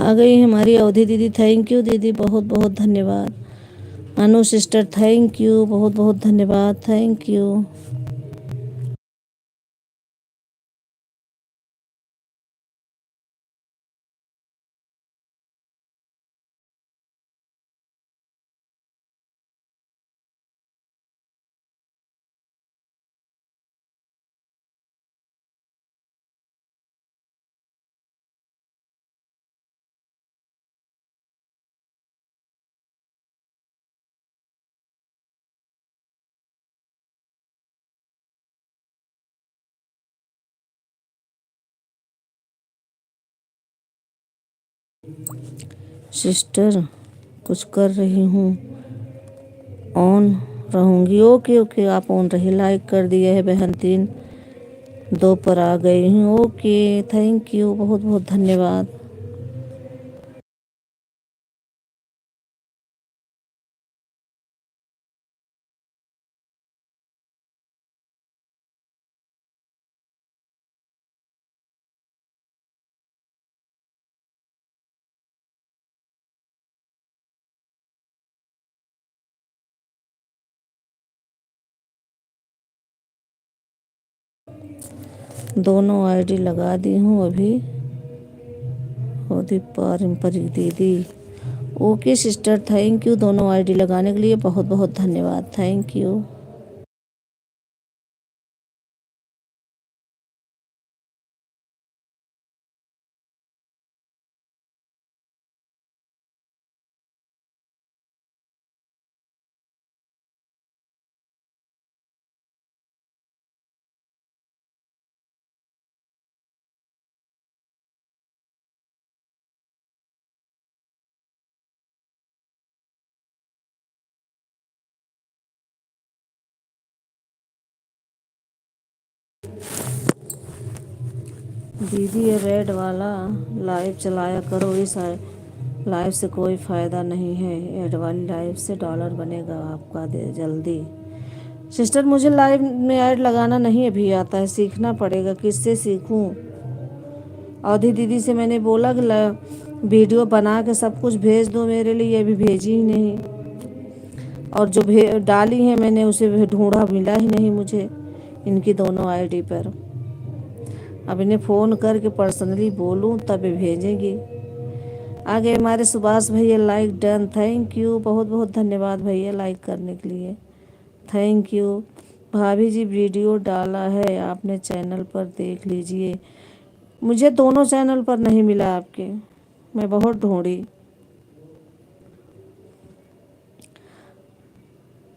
आ गई हमारी अवधि दीदी, थैंक यू दीदी, बहुत बहुत धन्यवाद। अनु सिस्टर थैंक यू, बहुत बहुत धन्यवाद, थैंक यू। सिस्टर कुछ कर रही हूँ, ऑन रहूँगी। ओके ओके, आप ऑन रही। लाइक कर दिए है बहन, 3-2 पर आ गई हूँ। ओके थैंक यू, बहुत बहुत धन्यवाद। दोनों आईडी लगा दी हूँ अभी। होदी पारंपरिक दीदी, ओके सिस्टर, थैंक यू। दोनों आईडी लगाने के लिए बहुत बहुत धन्यवाद, थैंक यू। दीदी ये रेड वाला लाइव चलाया करो, इस लाइव से कोई फ़ायदा नहीं है। ऐड वाली लाइव से डॉलर बनेगा आपका दे जल्दी। सिस्टर मुझे लाइव में ऐड लगाना नहीं अभी आता है, सीखना पड़ेगा। किससे सीखूं? अवधि दीदी से मैंने बोला कि वीडियो बना के सब कुछ भेज दो मेरे लिए, अभी भेजी ही नहीं। और जो डाली है मैंने उसे ढूंढा, मिला ही नहीं मुझे इनकी दोनों आईडी पर। अब इन्हें फ़ोन करके पर्सनली बोलूं तब भेजेंगी। आगे हमारे सुभाष भैया, लाइक डन, थैंक यू, बहुत बहुत धन्यवाद भैया लाइक करने के लिए, थैंक यू। भाभी जी वीडियो डाला है आपने चैनल पर, देख लीजिए। मुझे दोनों चैनल पर नहीं मिला आपके, मैं बहुत ढूंढी।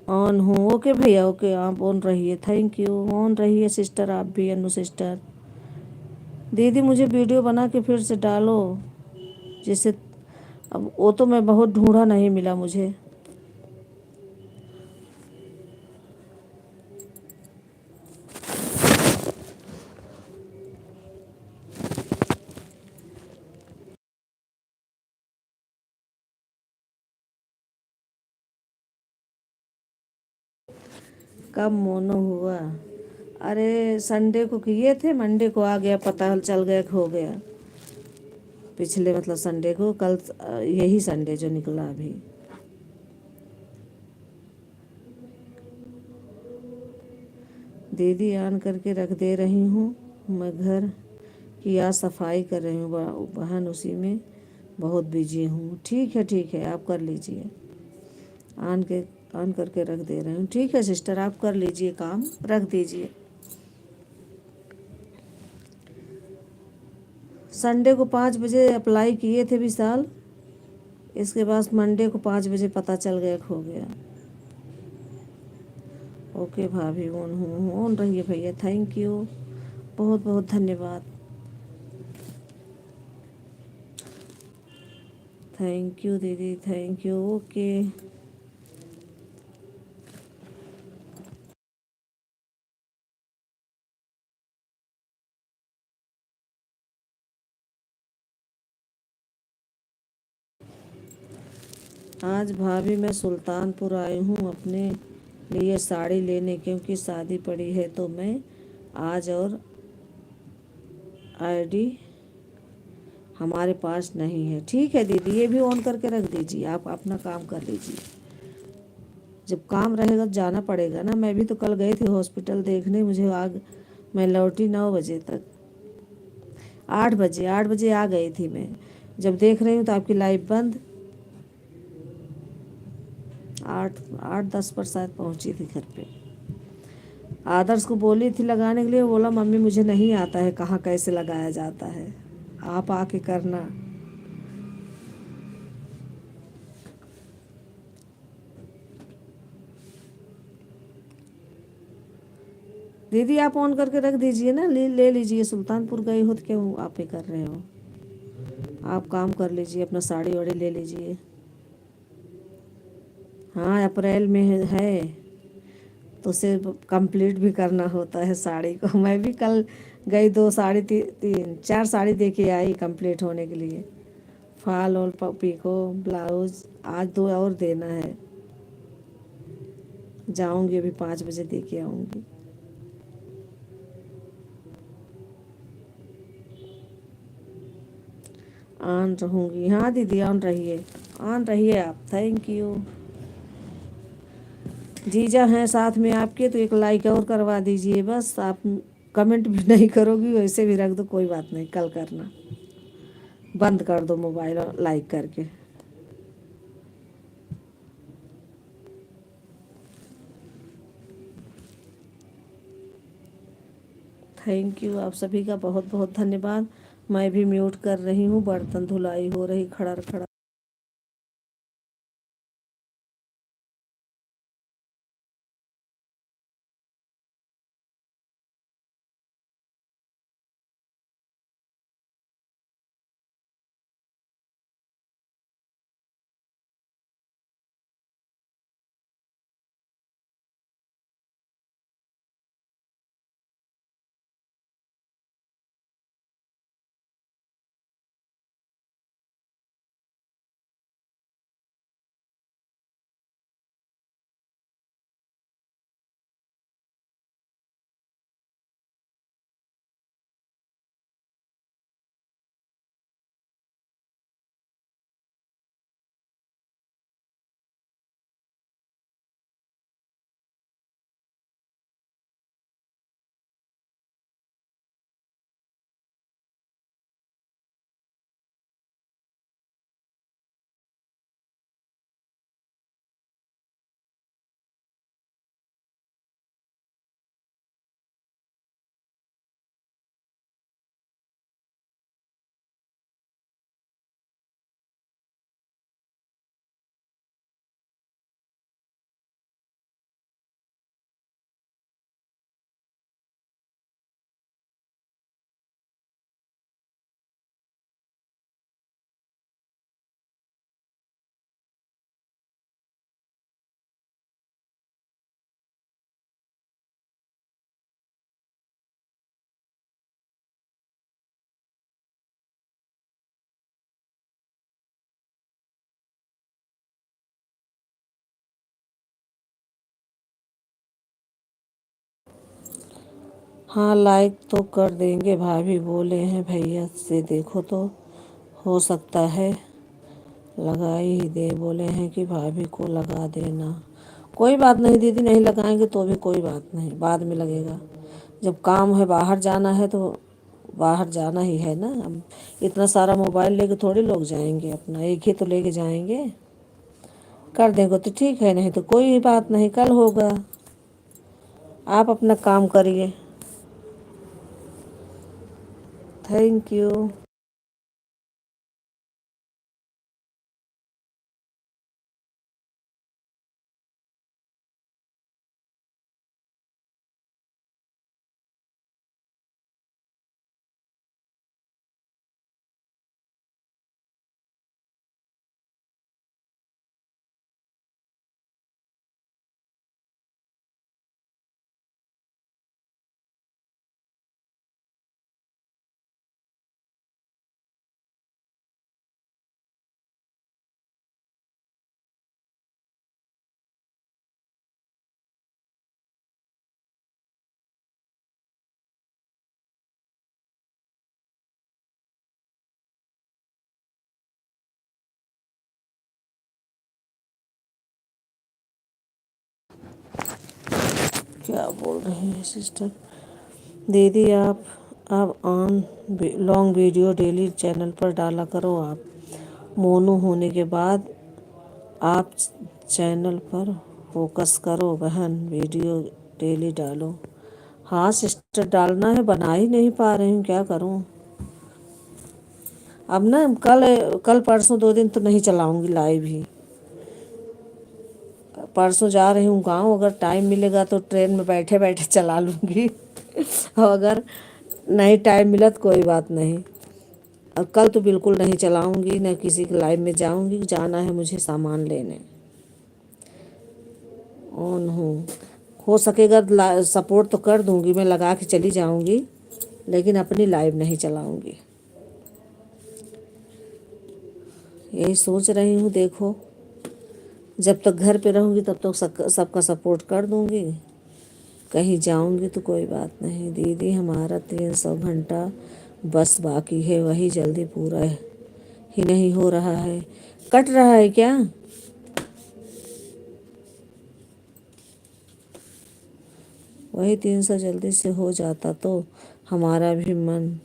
ऑन हूँ, ओके भैया ओके, आप ऑन रहिए, थैंक यू। ऑन रहिए सिस्टर, आप भी अनु सिस्टर। दीदी मुझे वीडियो बना के फिर से डालो, जिससे अब वो तो मैं बहुत ढूंढा, नहीं मिला मुझे। कब मोनो हुआ? अरे संडे को किए थे, मंडे को आ गया, पता चल गया खो गया। पिछले मतलब संडे को, कल यही संडे जो निकला अभी। दीदी ऑन करके रख दे रही हूँ, मैं घर की आज सफाई कर रही हूँ बहन, उसी में बहुत बिजी हूँ। ठीक है, आप कर लीजिए। ऑन करके रख दे रही हूँ। ठीक है सिस्टर, आप कर लीजिए काम, रख दीजिए। संडे को 5 बजे अप्लाई किए थे विशाल, इसके बाद मंडे को 5 बजे पता चल गया खो गया। ओके भाभी, ऑन हूँ, ऑन रहिए भैया, थैंक यू, बहुत बहुत धन्यवाद, थैंक यू दीदी, थैंक यू। ओके आज भाभी मैं सुल्तानपुर आई हूँ अपने लिए साड़ी लेने, क्योंकि शादी पड़ी है, तो मैं आज और आईडी हमारे पास नहीं है। ठीक है दीदी, ये भी ऑन करके रख दीजिए, आप अपना काम कर लीजिए। जब काम रहेगा तो जाना पड़ेगा ना। मैं भी तो कल गई थी हॉस्पिटल देखने, मुझे मैं लौटी 9 बजे तक। 8 बजे, 8 बजे आ गई थी मैं। जब देख रही हूँ तो आपकी लाइव बंद। 8 8 10 पर शायद पहुँची थी घर पे। आदर्श को बोली थी लगाने के लिए, वो बोला मम्मी मुझे नहीं आता है कहाँ कैसे लगाया जाता है, आप आके करना। दीदी आप ऑन करके रख दीजिए ना, ले लीजिए। सुल्तानपुर गए हो तो क्यों आप ही कर रहे हो? आप काम कर लीजिए, अपना साड़ी वाड़ी ले लीजिए। हाँ अप्रैल में है तो उसे कंप्लीट भी करना होता है साड़ी को। मैं भी कल गई, 2 साड़ी 4 साड़ी दे के आई कंप्लीट होने के लिए। फॉल और पीको ब्लाउज आज 2 और देना है। जाऊंगी अभी 5 बजे दे के आऊँगी। ऑन रहूँगी, हाँ दीदी ऑन रहिए, ऑन रहिए आप। Thank you. जीजा हैं साथ में आपके तो एक लाइक और करवा दीजिए बस। आप कमेंट भी नहीं करोगी, वैसे भी रख दो, कोई बात नहीं, कल करना। बंद कर दो मोबाइल और लाइक करके। थैंक यू, आप सभी का बहुत बहुत धन्यवाद। मैं भी म्यूट कर रही हूँ, बर्तन धुलाई हो रही खड़ा खड़ा। हाँ लाइक तो कर देंगे, भाभी बोले हैं भैया से, देखो तो हो सकता है लगा ही दे। बोले हैं कि भाभी को लगा देना। कोई बात नहीं दीदी, नहीं लगाएंगे तो भी कोई बात नहीं, बाद में लगेगा। जब काम है बाहर जाना है तो बाहर जाना ही है ना। अब इतना सारा मोबाइल लेके थोड़ी लोग जाएंगे, अपना एक ही तो लेके जाएंगे। कर देंगे तो ठीक है, नहीं तो कोई बात नहीं, कल होगा। आप अपना काम करिए। Thank you. क्या बोल रही है सिस्टर? दीदी आप अब on long video daily channel पर डाला करो। आप मोनू होने के बाद आप चैनल पर फोकस करो बहन, वीडियो डेली डालो। हाँ सिस्टर, डालना है, बना ही नहीं पा रही हूँ, क्या करूँ। अब ना कल कल परसों 2 दिन तो नहीं चलाऊंगी लाइव ही। परसों जा रही हूँ गाँव, अगर टाइम मिलेगा तो ट्रेन में बैठे बैठे चला लूँगी और अगर नहीं टाइम मिला तो कोई बात नहीं। और कल तो बिल्कुल नहीं चलाऊंगी, न किसी के लाइव में जाऊंगी। जाना है मुझे सामान लेने। ऑन हूँ, हो सकेगा सपोर्ट तो कर दूंगी, मैं लगा के चली जाऊंगी, लेकिन अपनी लाइव नहीं चलाऊंगी। यही सोच रही हूँ। देखो, जब तक घर पे रहूँगी तब तक सबका सपोर्ट कर दूंगी। कहीं जाऊंगी तो कोई बात नहीं। दीदी हमारा 300 घंटा बस बाकी है, वही जल्दी पूरा ही नहीं हो रहा है। कट रहा है क्या? वही 300 जल्दी से हो जाता तो हमारा भी मन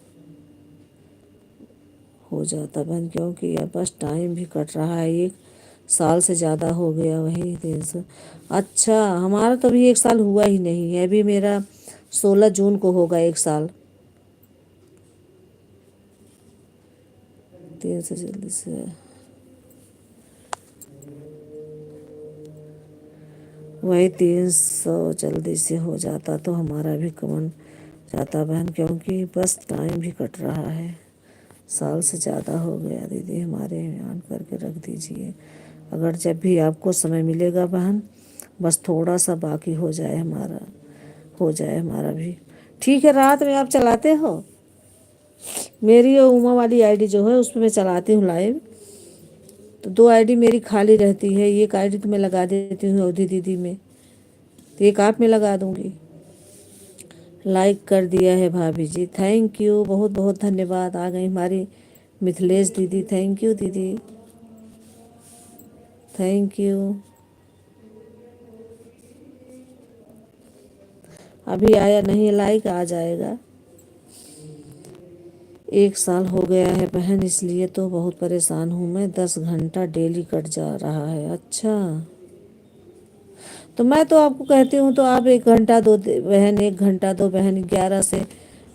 हो जाता बंद, क्योंकि अब बस टाइम भी कट रहा है। 1 साल से ज़्यादा हो गया वही 300। अच्छा, हमारा तो अभी 1 साल हुआ ही नहीं है। अभी मेरा 16 जून को होगा 1 साल। 300 जल्दी से, वही 300 जल्दी से हो जाता तो हमारा भी कमन जाता बहन, क्योंकि बस टाइम भी कट रहा है। साल से ज़्यादा हो गया। दीदी हमारे ऑन करके रख दीजिए, अगर जब भी आपको समय मिलेगा बहन। बस थोड़ा सा बाकी हो जाए हमारा, हो जाए हमारा भी। ठीक है, रात में आप चलाते हो? मेरी और उमा वाली आईडी जो है उसमें मैं चलाती हूँ लाइव, तो 2 आईडी मेरी खाली रहती है। एक आईडी तो मैं लगा देती हूँ अवधि दीदी में, तो एक आप में लगा दूंगी। लाइक कर दिया है भाभी जी, थैंक यू, बहुत बहुत धन्यवाद। आ गई हमारी मिथिलेश दीदी, थैंक यू दीदी, थैंक यू। अभी आया नहीं है लाइक, आ जाएगा। 1 साल हो गया है बहन, इसलिए तो बहुत परेशान हूँ मैं। 10 घंटा डेली कट जा रहा है। अच्छा, तो मैं तो आपको कहती हूँ तो आप 1 घंटा दो बहन, 1 घंटा दो बहन। 11 से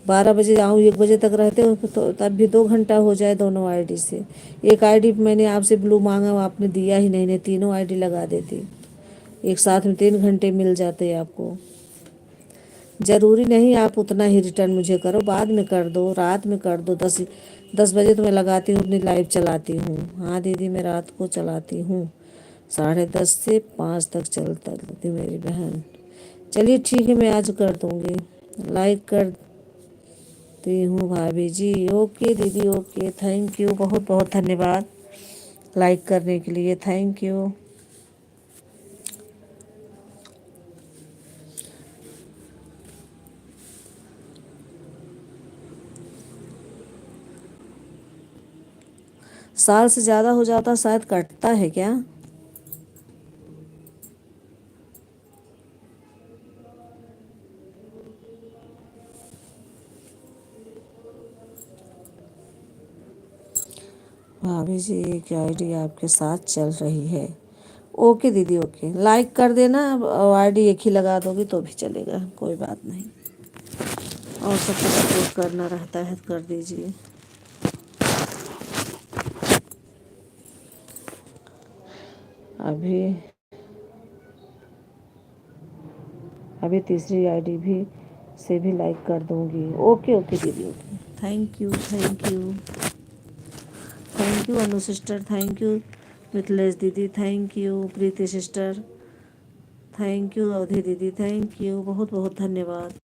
12 बजे आऊँ, 1 बजे तक रहते हो तो तब भी 2 घंटा हो जाए दोनों आईडी से। एक आईडी मैंने आपसे ब्लू मांगा, आपने दिया ही नहीं, तीनों आईडी लगा देती। एक साथ में 3 घंटे मिल जाते आपको। ज़रूरी नहीं आप उतना ही रिटर्न मुझे करो, बाद में कर दो, रात में कर दो। 10 10 बजे तो मैं लगाती हूँ, अपनी लाइव चलाती हूँ। हाँ दीदी, मैं रात को चलाती हूँ, 10:30 से 5 तक चलता थी मेरी बहन। चलिए ठीक है, मैं आज कर दूँगी, लाइक करती हूँ भाभी जी। ओके दीदी, ओके, थैंक यू, बहुत बहुत धन्यवाद लाइक करने के लिए, थैंक यू। साल से ज़्यादा हो जाता, शायद कटता है क्या? भाभी जी एक आईडी आपके साथ चल रही है। ओके दीदी, ओके, लाइक कर देना। और आईडी एक ही लगा दोगी तो भी चलेगा, कोई बात नहीं। और सबको सपोर्ट करना रहता है तो कर दीजिए। अभी अभी तीसरी आईडी भी से भी लाइक कर दूंगी। ओके ओके दीदी, okay, thank you, thank you, thank you Anu sister, thank you Mithilesh दीदी, thank you Preeti sister, thank you Avadhi दीदी, थैंक यू, बहुत बहुत धन्यवाद।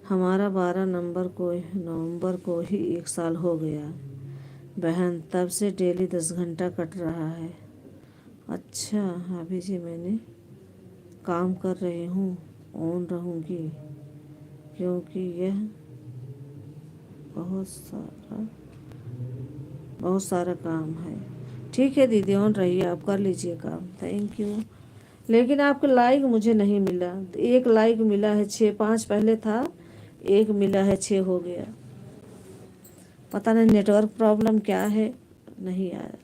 हमारा 12 नवंबर को ही 1 साल हो गया बहन, तब से डेली 10 घंटा कट रहा है। अच्छा अभी जी मैंने काम कर रही हूँ, ऑन रहूँगी क्योंकि यह बहुत सारा बहुत सारा काम है। ठीक है दीदी, ऑन रहिए, आप कर लीजिए काम। Thank you. लेकिन आपका लाइक मुझे नहीं मिला। एक लाइक मिला है, 6 5 पहले था, एक मिला है, 6 हो गया। पता नहीं नेटवर्क प्रॉब्लम क्या है, नहीं आया।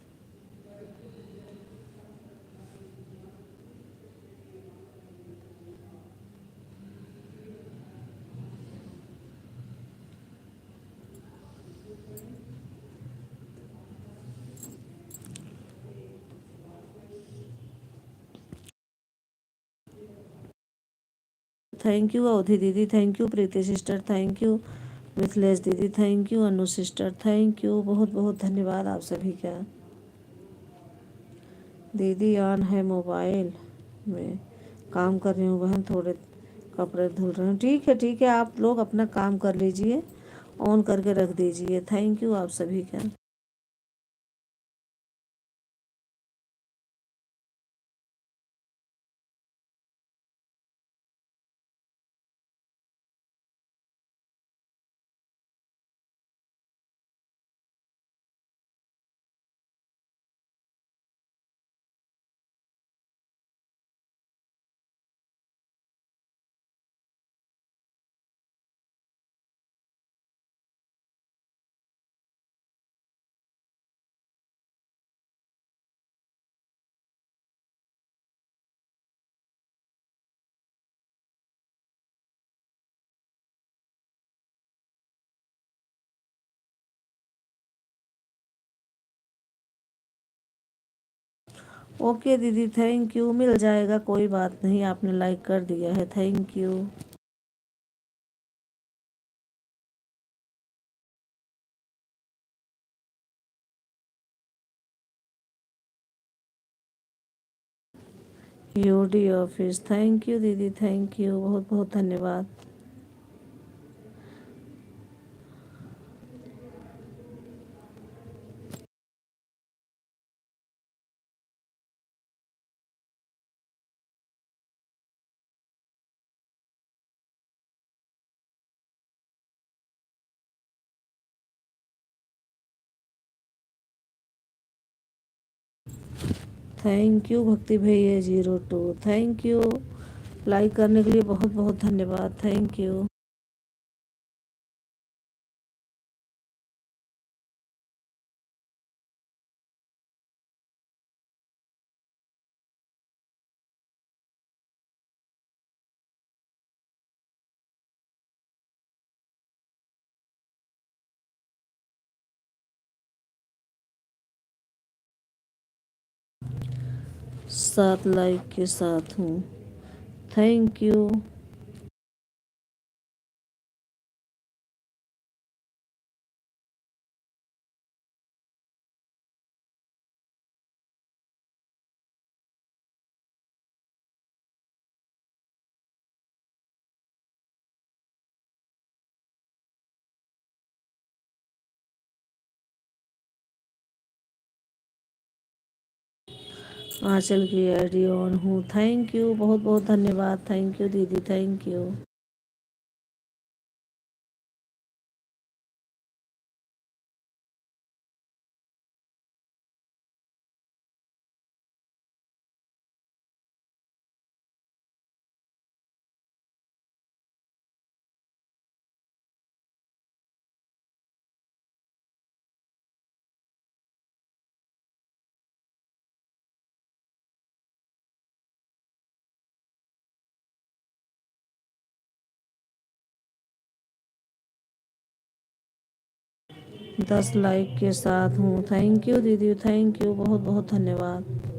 थैंक यू अवधि दीदी, thank you Preeti sister, thank you Mithilesh दीदी, thank you Anu sister, thank you, बहुत बहुत धन्यवाद आप सभी का। दीदी ऑन है मोबाइल में, काम कर रही हूँ बहन, थोड़े कपड़े धुल रहे हूँ। ठीक है, आप लोग अपना काम कर लीजिए, ऑन करके रख दीजिए। थैंक यू आप सभी का। ओके दीदी, थैंक यू, मिल जाएगा, कोई बात नहीं, आपने लाइक कर दिया है, thank you. UD office, thank you दीदी, थैंक यू, बहुत बहुत धन्यवाद। थैंक यू भक्ति भैया 02, थैंक यू, लाइक करने के लिए बहुत बहुत धन्यवाद, थैंक यू। सात लाइक के साथ हूँ, थैंक यू। आंचल की आईडी ऑन हूँ, थैंक यू, बहुत बहुत धन्यवाद, थैंक यू दीदी, थैंक यू। दस लाइक के साथ हूँ, थैंक यू दीदी, थैंक यू, बहुत बहुत धन्यवाद।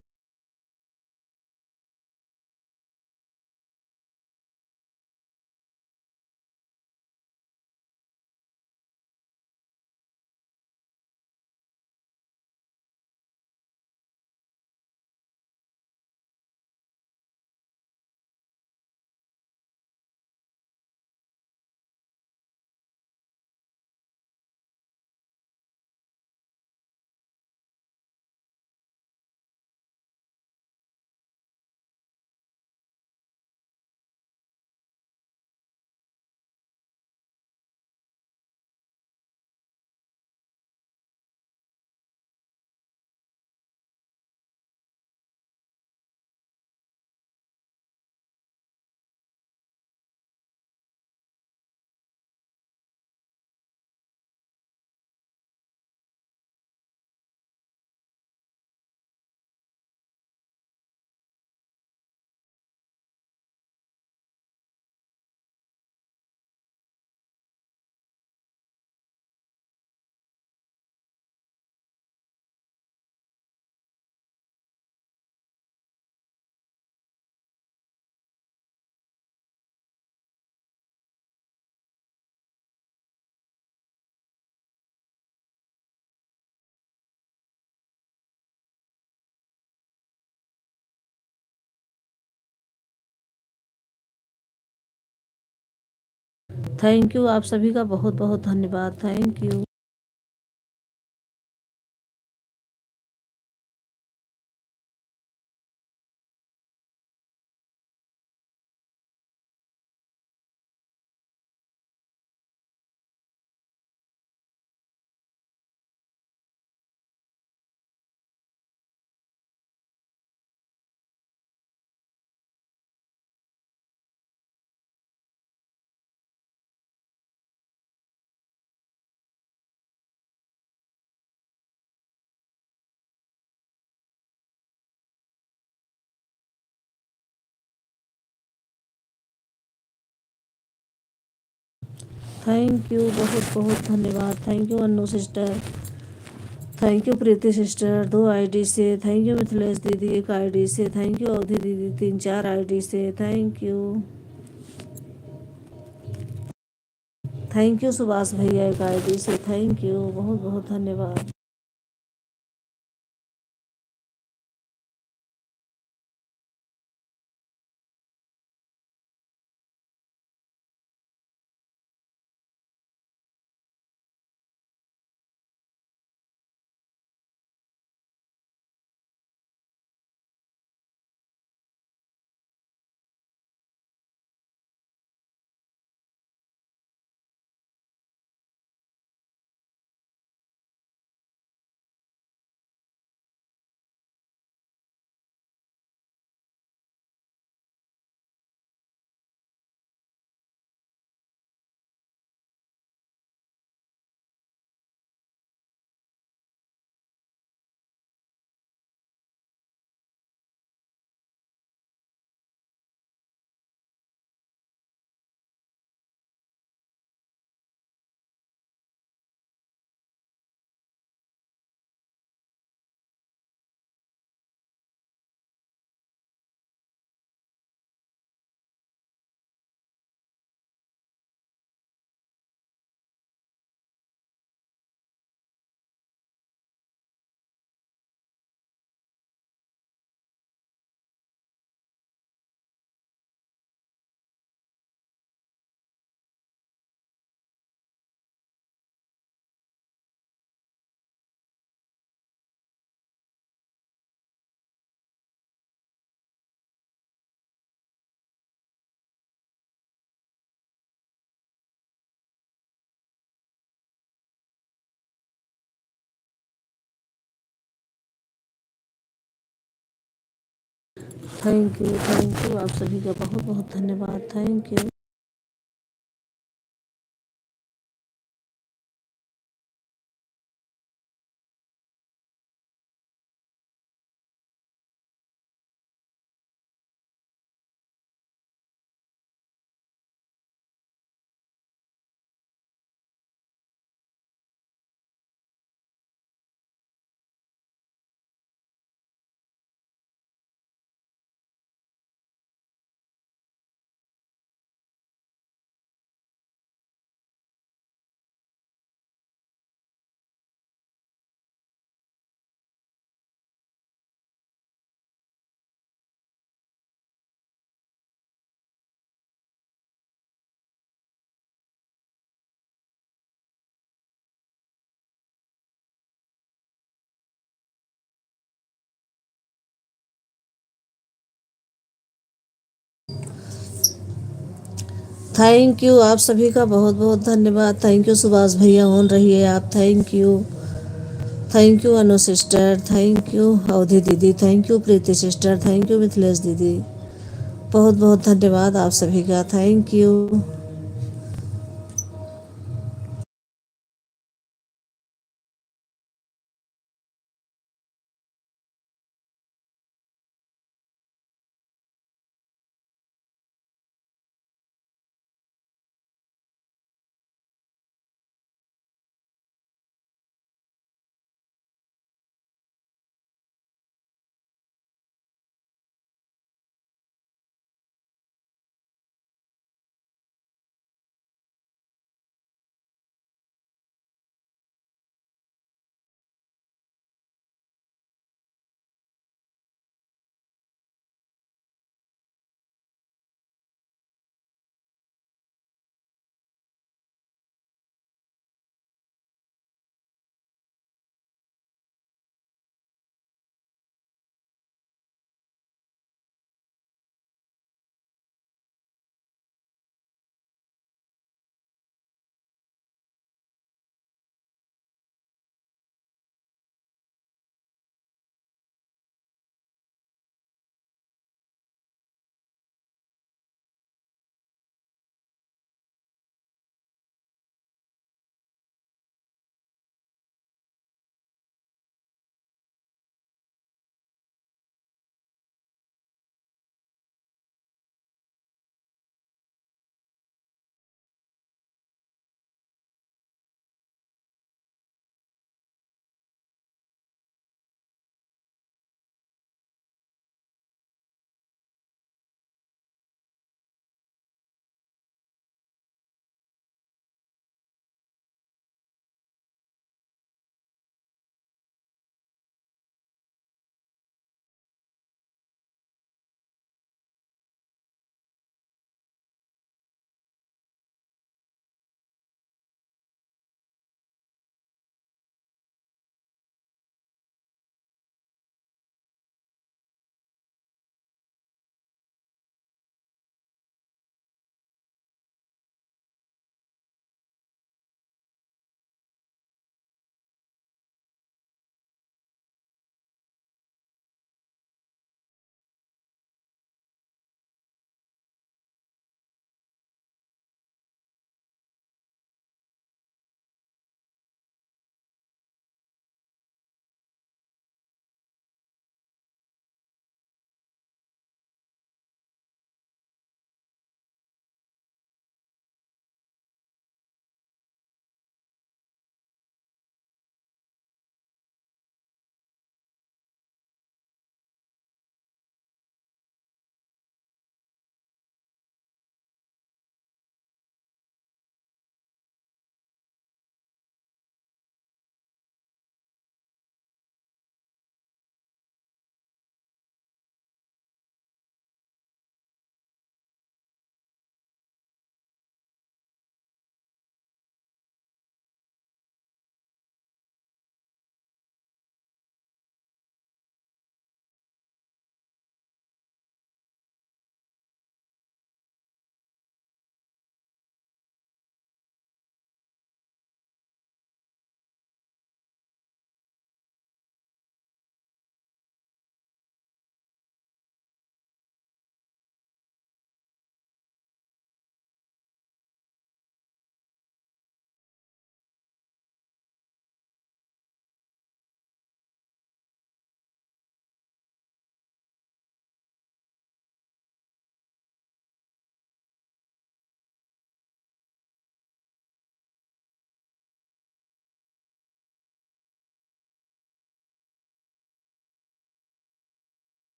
थैंक यू, आप सभी का बहुत बहुत धन्यवाद। Thank you. थैंक यू, बहुत बहुत धन्यवाद। Thank you Anu sister. Thank you Preeti sister, 2 ID से। थैंक यू मिथिलेश दीदी, 1 आईडी से। थैंक यू अवधि दीदी, 3 4 आईडी से। Thank you. Thank you Subhash भैया, 1 आईडी से। थैंक यू, बहुत बहुत धन्यवाद। थैंक यू, आप सभी का बहुत बहुत धन्यवाद। Thank you. थैंक यू, आप सभी का बहुत बहुत धन्यवाद। थैंक यू सुभाष भैया, ऑन रहिए आप। Thank you. Thank you Anu sister. Thank you Avadhi दीदी। Thank you Preeti sister. Thank you Mithilesh दीदी। बहुत बहुत धन्यवाद आप सभी का। Thank you.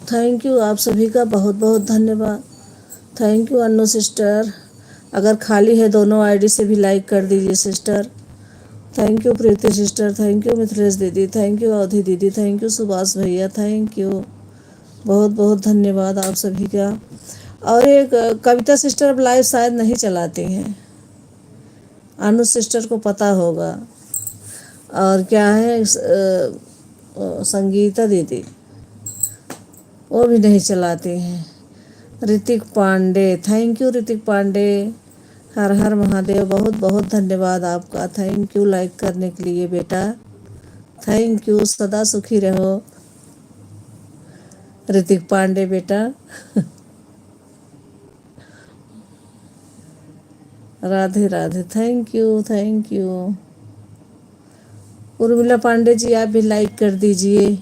थैंक यू, आप सभी का बहुत बहुत धन्यवाद। Thank you Annu sister. अगर खाली है दोनों आईडी से भी लाइक कर दीजिए sister. Thank you Preeti sister, thank you Mithilesh दीदी, थैंक यू अवधि दीदी, थैंक यू सुभाष भैया, थैंक यू, बहुत बहुत धन्यवाद आप सभी का। और एक कविता सिस्टर अब लाइव शायद नहीं चलाती हैं, अनु सिस्टर को पता होगा। और क्या है संगीता दीदी, वो भी नहीं चलाती हैं। ऋतिक पांडे, थैंक यू ऋतिक पांडे, हर हर महादेव, बहुत बहुत धन्यवाद आपका। थैंक यू लाइक करने के लिए बेटा, थैंक यू, सदा सुखी रहो ऋतिक पांडे बेटा। Radhe Radhe, thank you thank you. Urmila Pandey ji आप भी लाइक कर दीजिए।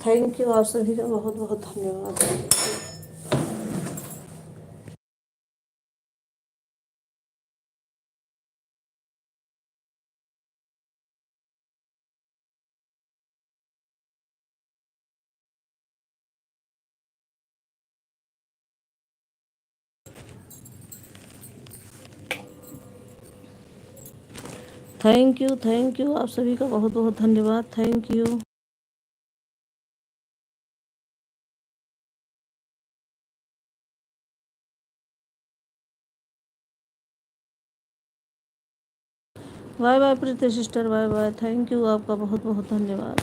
थैंक यू, आप सभी का बहुत बहुत धन्यवाद। थैंक यू, आप सभी का बहुत बहुत धन्यवाद। Thank you. Bye bye Preeti sister, bye bye. Thank you, आपका बहुत बहुत धन्यवाद।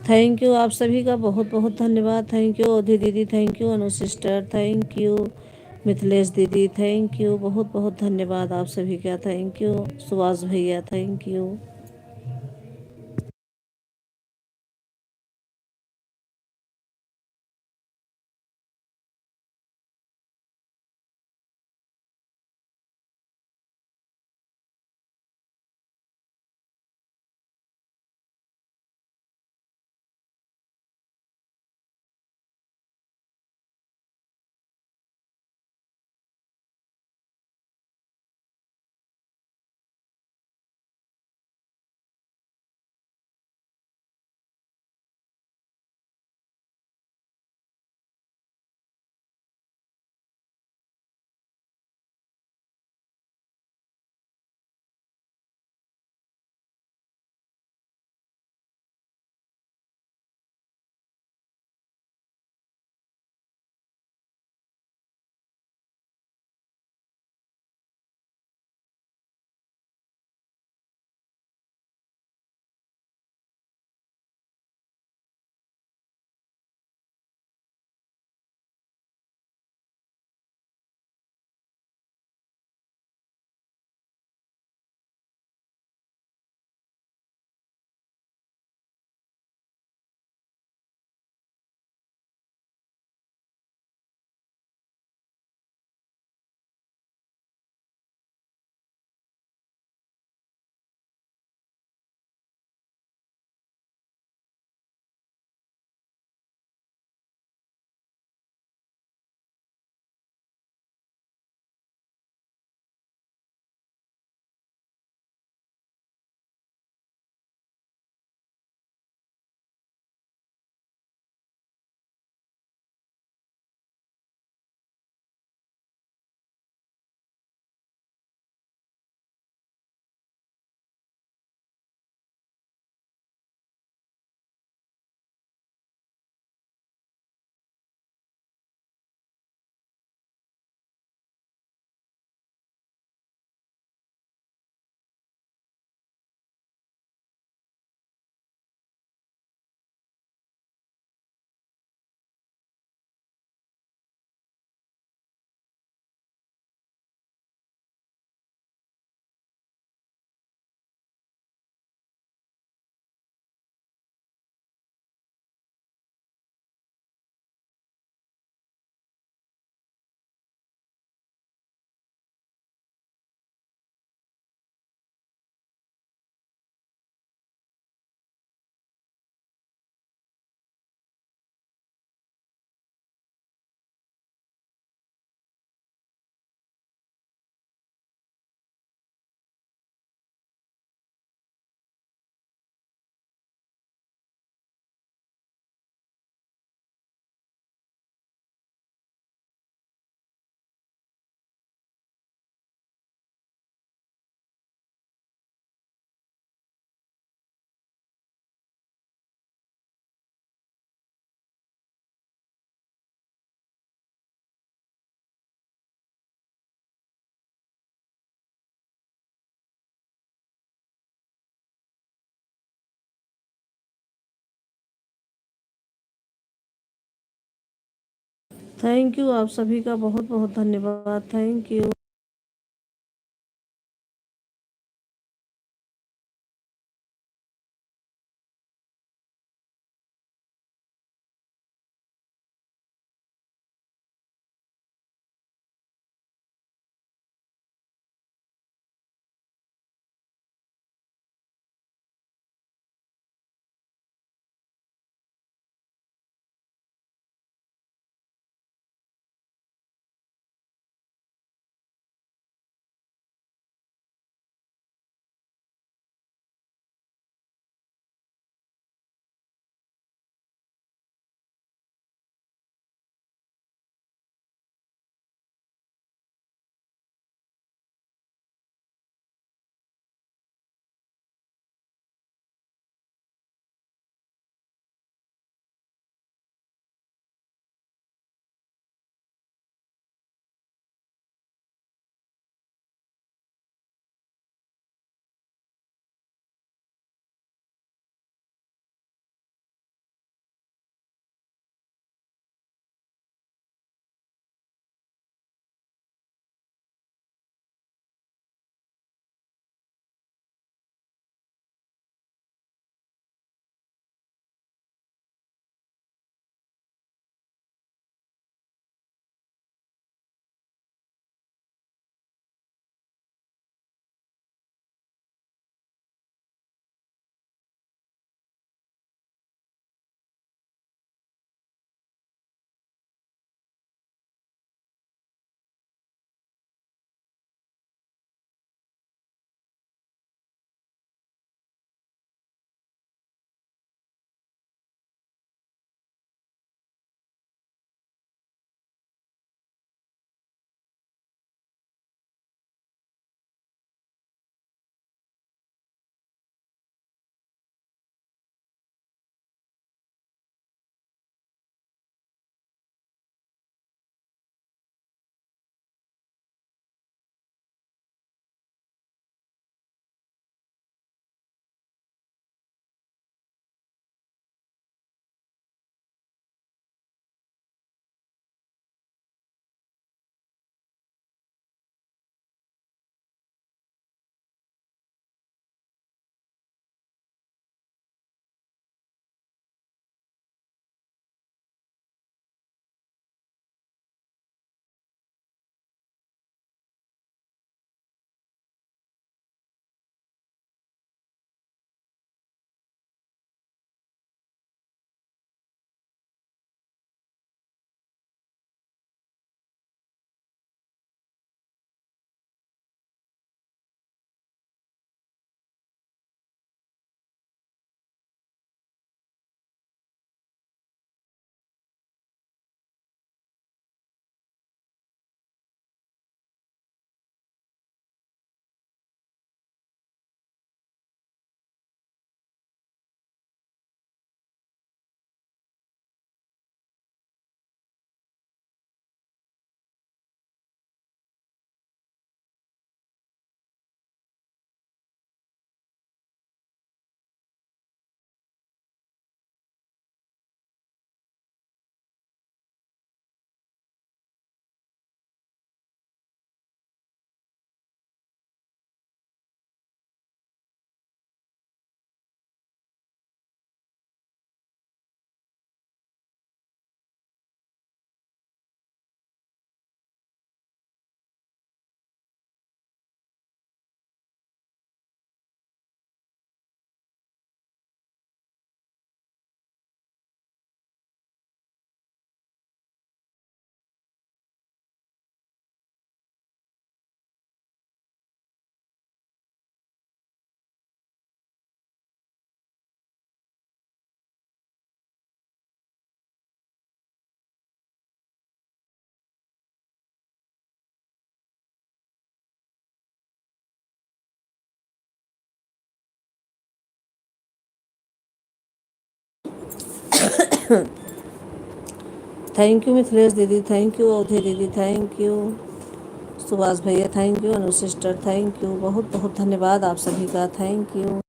थैंक यू, आप सभी का बहुत बहुत धन्यवाद। थैंक यू ओधी दीदी, thank you Anu sister, thank you Mithilesh दीदी, थैंक यू, बहुत बहुत धन्यवाद आप सभी का। थैंक यू सुभाष भैया, थैंक यू। थैंक यू, आप सभी का बहुत बहुत धन्यवाद। Thank you. Thank you Mithilesh दीदी, थैंक यू अवधि दीदी, थैंक यू सुभाष भैया, thank you Anu sister, thank you, बहुत बहुत धन्यवाद आप सभी का, थैंक यू।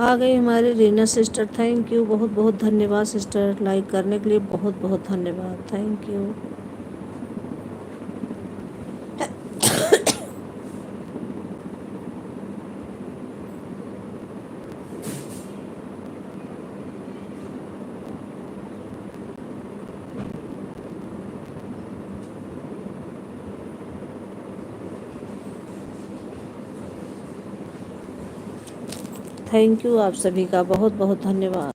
आ गई हमारी रीना सिस्टर, थैंक यू, बहुत बहुत धन्यवाद सिस्टर, लाइक करने के लिए बहुत बहुत धन्यवाद, थैंक यू। थैंक यू आप सभी का, बहुत बहुत धन्यवाद।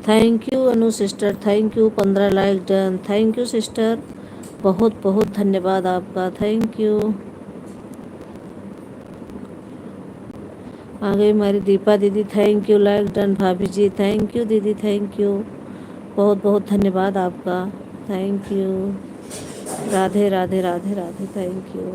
Thank you Anu sister, thank you, 15 like done, thank you sister, बहुत बहुत धन्यवाद आपका, थैंक यू। आ गई हमारी दीपा दीदी, थैंक यू, लाइक डन, भाभी जी थैंक यू दीदी, थैंक यू, बहुत बहुत धन्यवाद आपका, thank you, Radhe Radhe Radhe Radhe, thank you.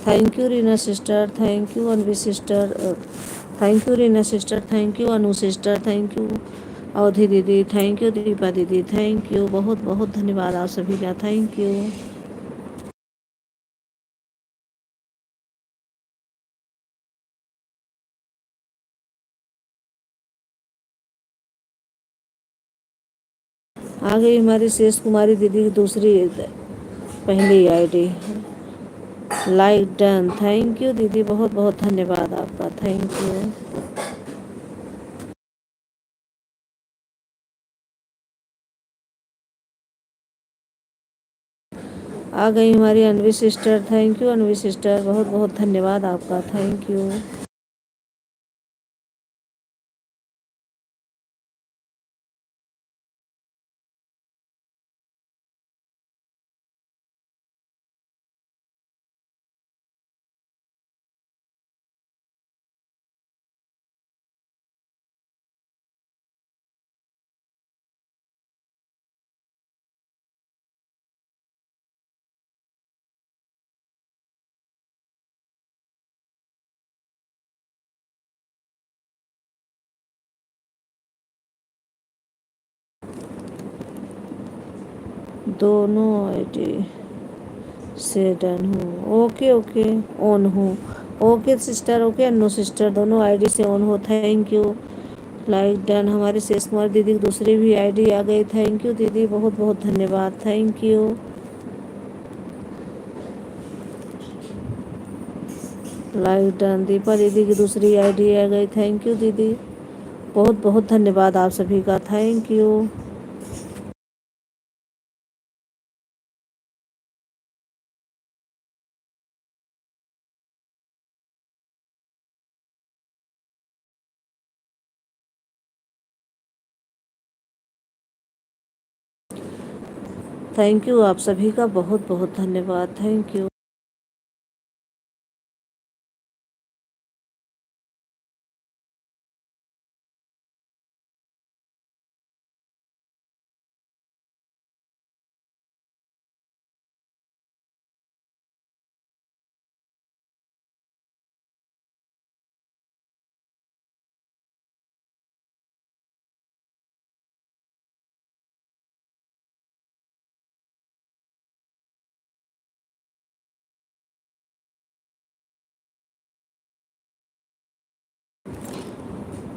Thank you Reena sister, thank you Anvi sister, thank you Reena sister, thank you Anu sister, thank you Avadhi दीदी, थैंक यू दीपा दीदी, थैंक यू, बहुत बहुत धन्यवाद आप सभी का, थैंक यू। आ गई हमारी शेष कुमारी दीदी की दूसरी पहली ID, like done, thank you दीदी, बहुत बहुत धन्यवाद आपका, थैंक यू। आ गई हमारी Anvi sister, thank you Anvi sister, बहुत बहुत धन्यवाद आपका, थैंक यू। दोनों आईडी से डन हूँ, ओके ओके, ऑन हूँ, okay sister, okay Anu sister, दोनों आईडी से ऑन हो, थैंक यू, लाइक डन। हमारी शेष कुमार दीदी की दूसरी भी आईडी आ गई, थैंक यू दीदी, बहुत बहुत धन्यवाद, thank you, like done. Deepa दीदी की दूसरी आईडी आ गई, थैंक यू दीदी, बहुत बहुत धन्यवाद आप सभी का, थैंक यू। थैंक यू आप सभी का, बहुत बहुत धन्यवाद, थैंक यू।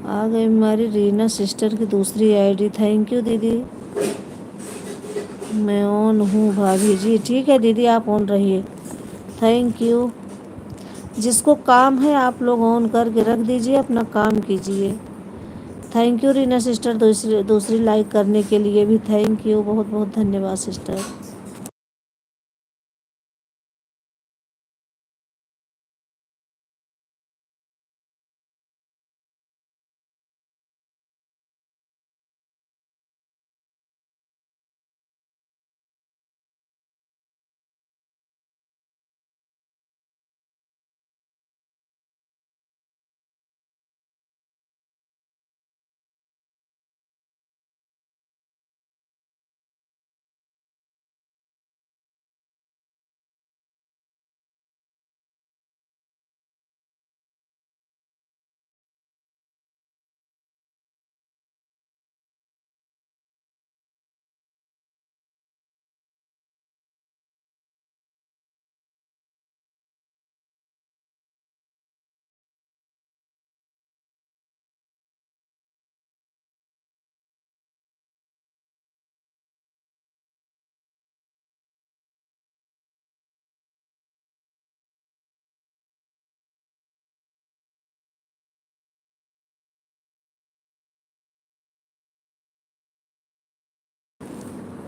आ गई हमारी रीना सिस्टर की दूसरी आईडी, थैंक यू दीदी, मैं ऑन हूँ भाभी जी, ठीक है दीदी आप ऑन रहिए, थैंक यू। जिसको काम है आप लोग ऑन करके रख दीजिए, अपना काम कीजिए, थैंक यू रीना सिस्टर, दूसरी दूसरी लाइक करने के लिए भी थैंक यू, बहुत बहुत धन्यवाद सिस्टर।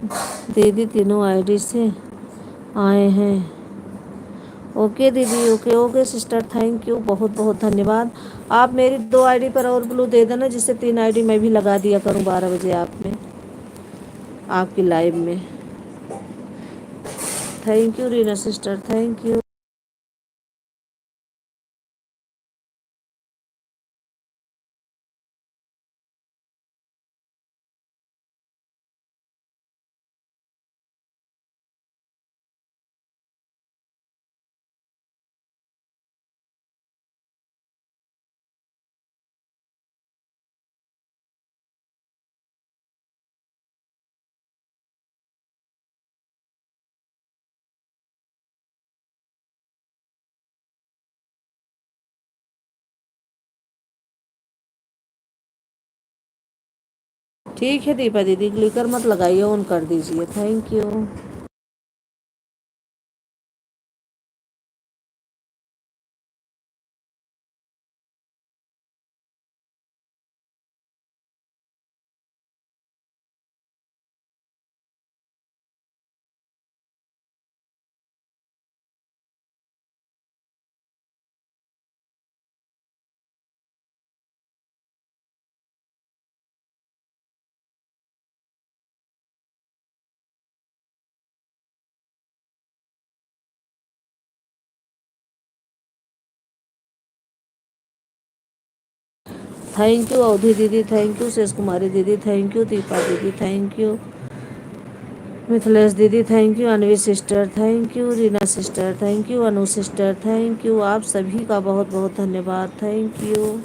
दीदी तीनों आईडी से आए हैं। ओके दीदी, okay okay sister, thank you, बहुत बहुत धन्यवाद। आप मेरी 2 आईडी पर और ब्लू दे देना, जिससे 3 आईडी मैं भी लगा दिया करूं 12 बजे आप में, आपकी लाइव में। Thank you Reena sister, thank you. ठीक है दीपा दीदी, ग्लिकर मत लगाइए, ऑन कर दीजिए, thank you. Thank you Avadhi दीदी, थैंक यू शेष कुमारी दीदी, थैंक यू दीपा दीदी, थैंक यू मिथिलेश दीदी, thank you Anvi sister, thank you Reena sister, thank you Anu sister, thank you. आप सभी का बहुत बहुत धन्यवाद, थैंक यू।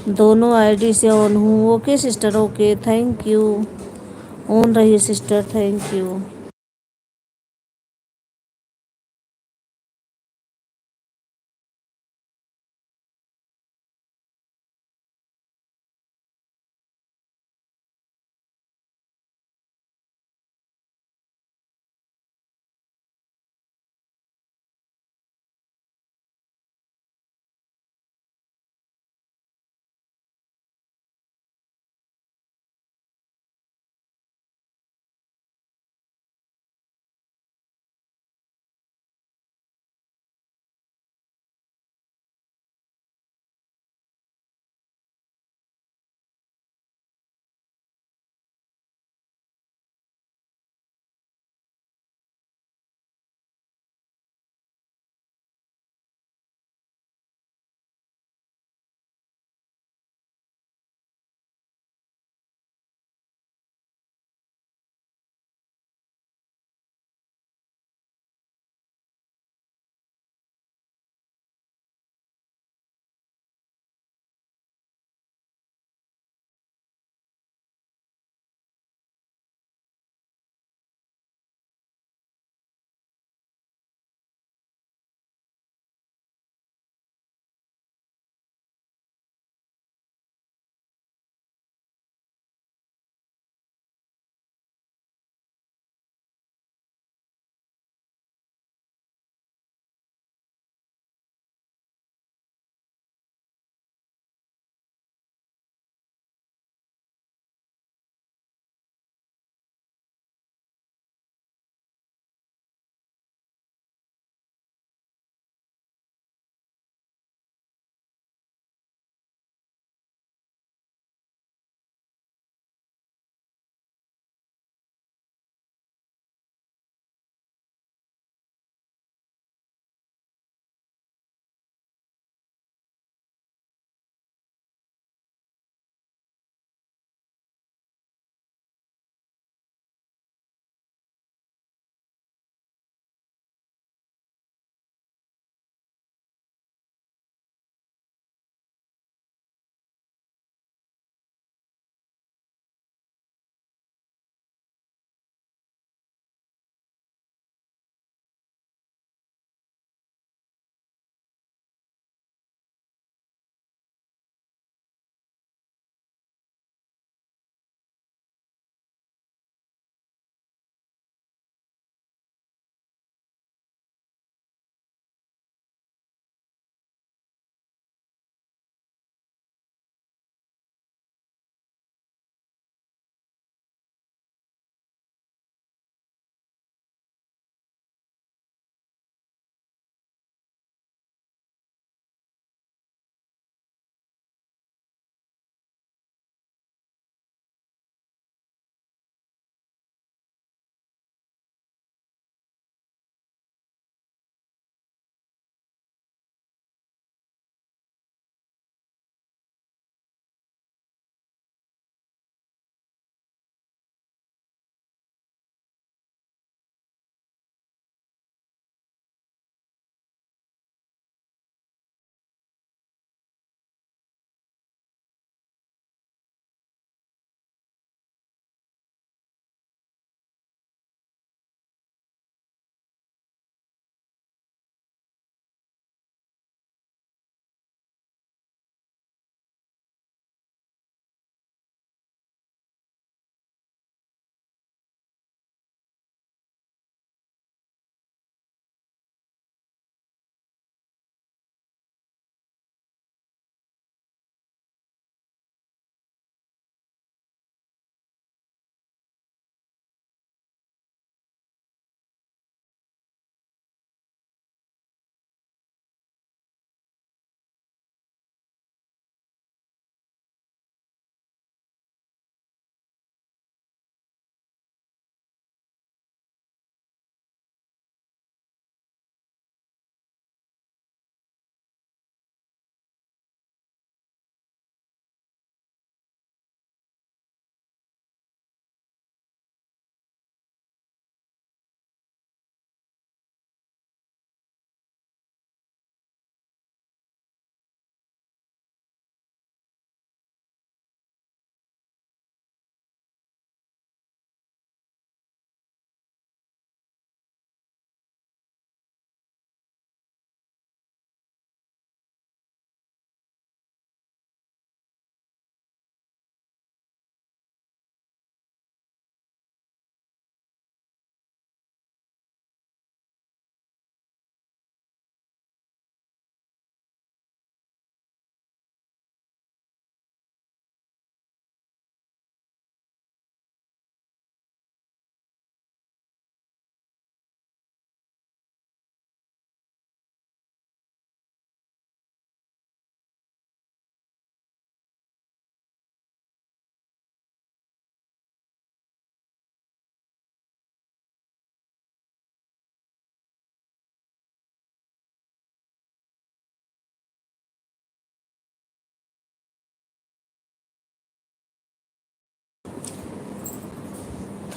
दोनों आईडी से ऑन हूँ। Okay sister, okay, thank you. On रहिए sister, thank you.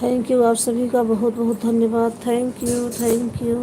Thank you, आप सभी का बहुत बहुत धन्यवाद। Thank you, thank you.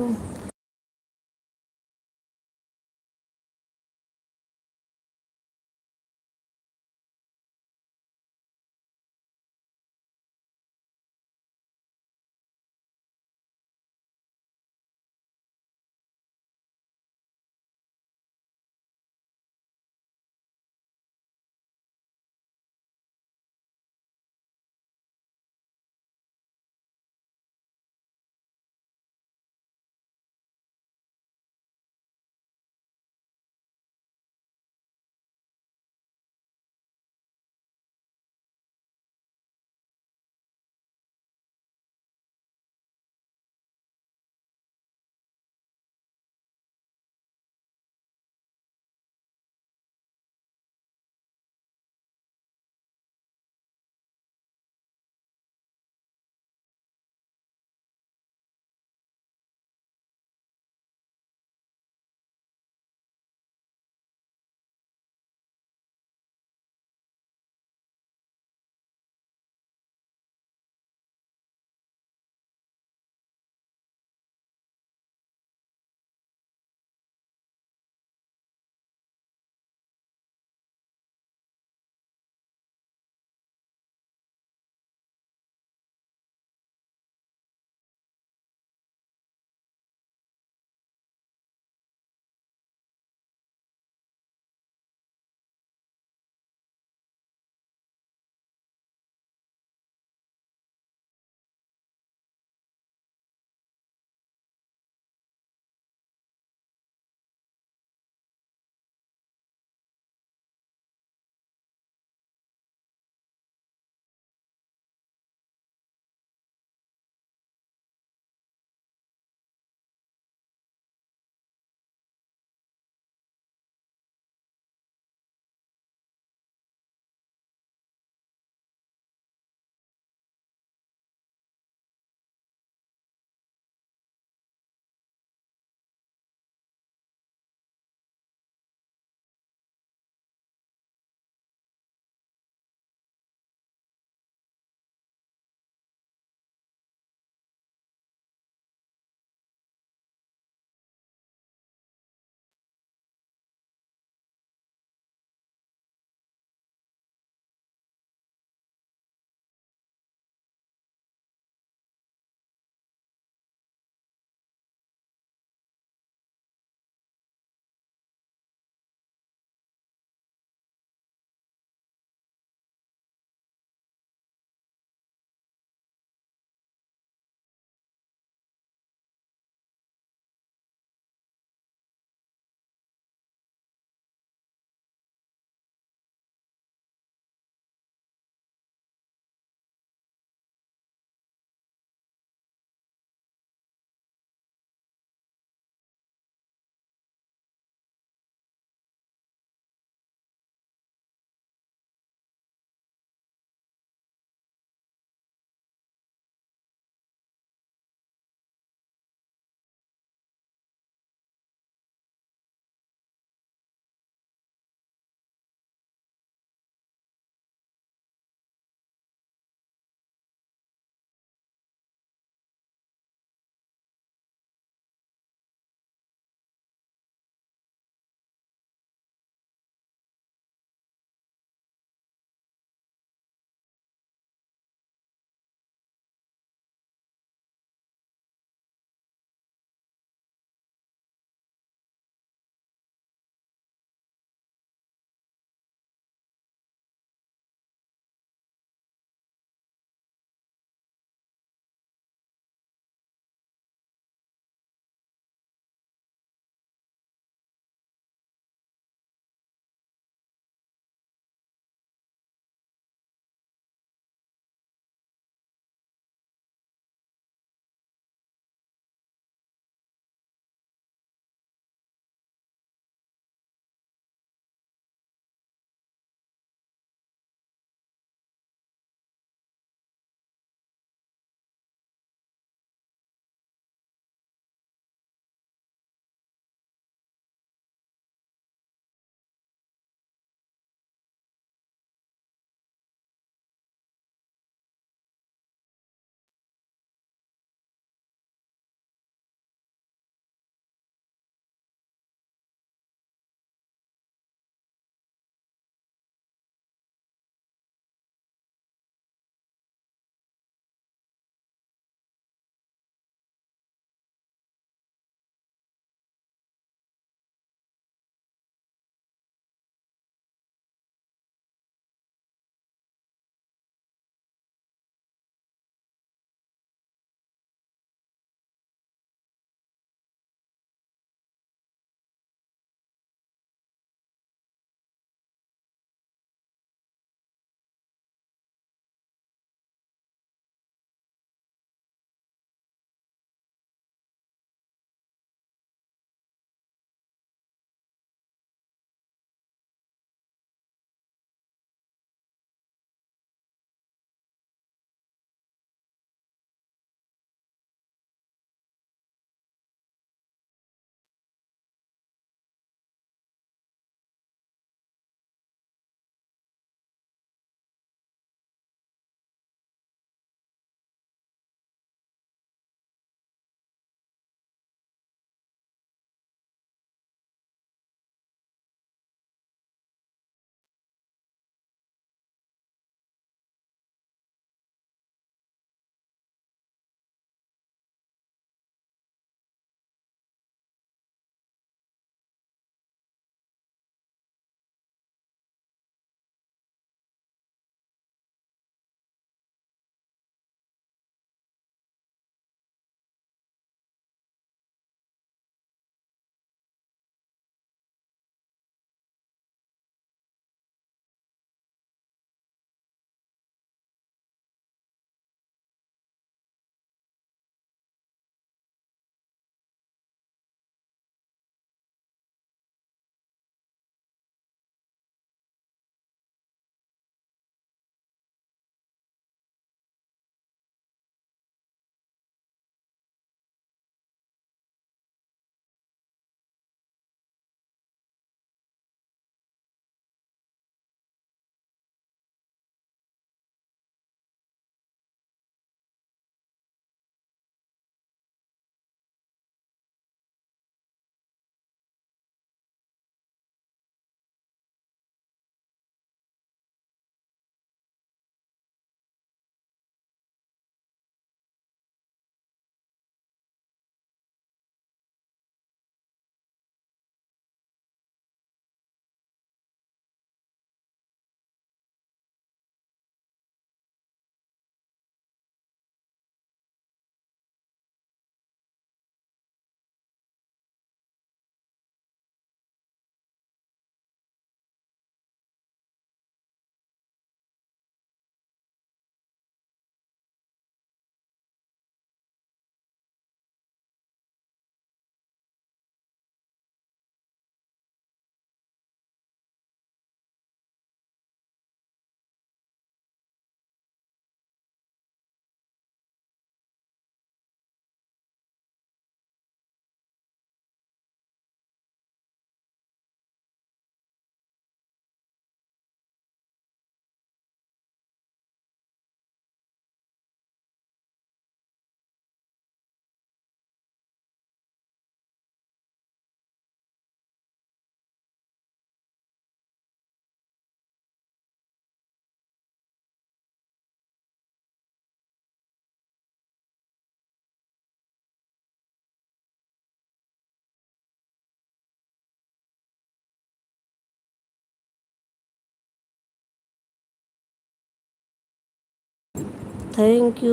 Thank